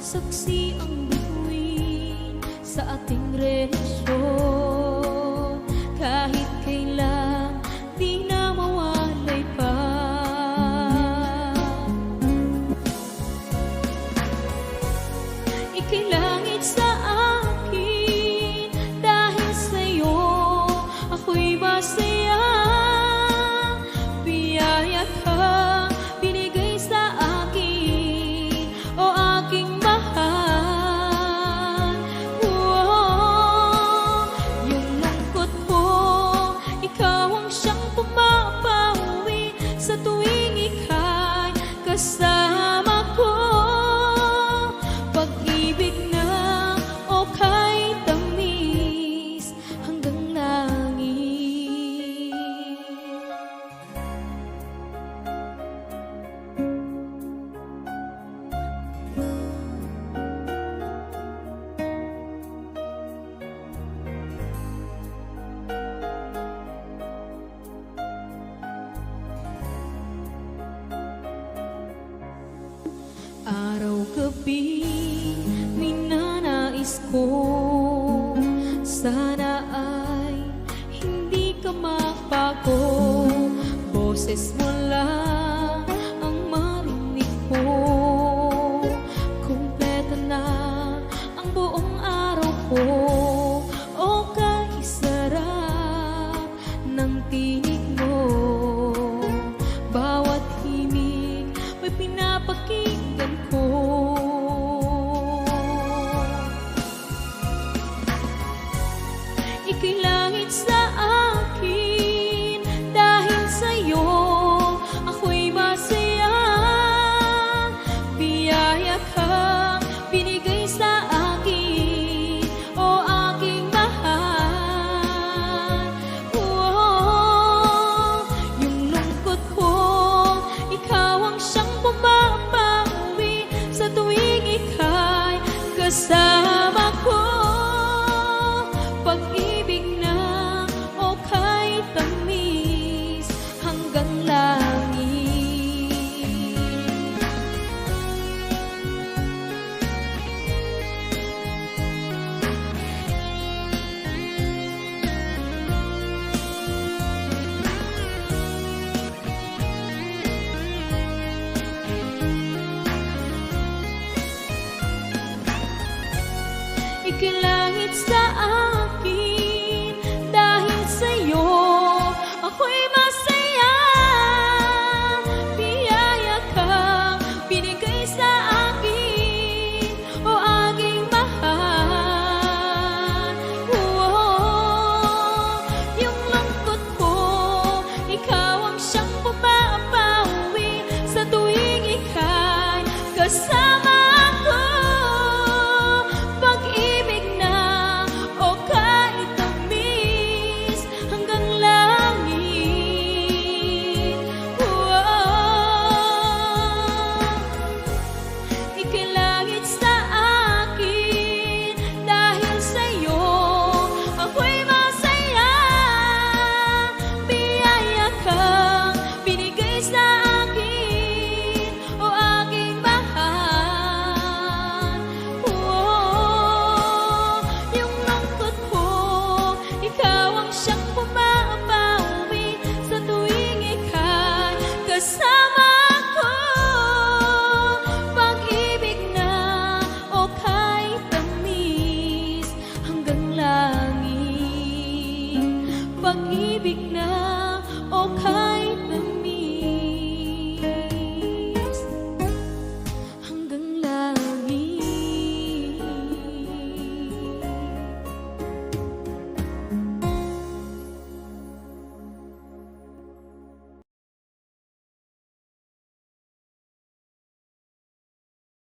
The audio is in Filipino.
saksi ang bituin sa ating relasyon. Kahit kailan di na mawalay pa. Ika'y langit sa akin, dahil sa'yo ako'y masaya. Biyaya ka binigay sa akin, o aking mahal. Yung lungkot ko, ikaw ang siyang pumapawi sa tuwing ika'y kasama ko. Pag-ibig na o kay tamis hanggang langit. Araw-gabi minanais ko, sana ay hindi ka mapago. Boses mo lang ang marinig ko, kumpleto na ang buong araw ko. O kay sarap ng tinig mo, bawat himig may pinapakinggan ko. Ika'y langit sa akin, dahil sa'yo ako'y masaya. Biyaya ka binigay sa akin, o aking mahal. Yung lungkot ko, ikaw ang siyang pumapawi sa tuwing ika'y kasama ko. Pag-ibig na o kay tamis hanggang langit. Ika'y langit sa akin,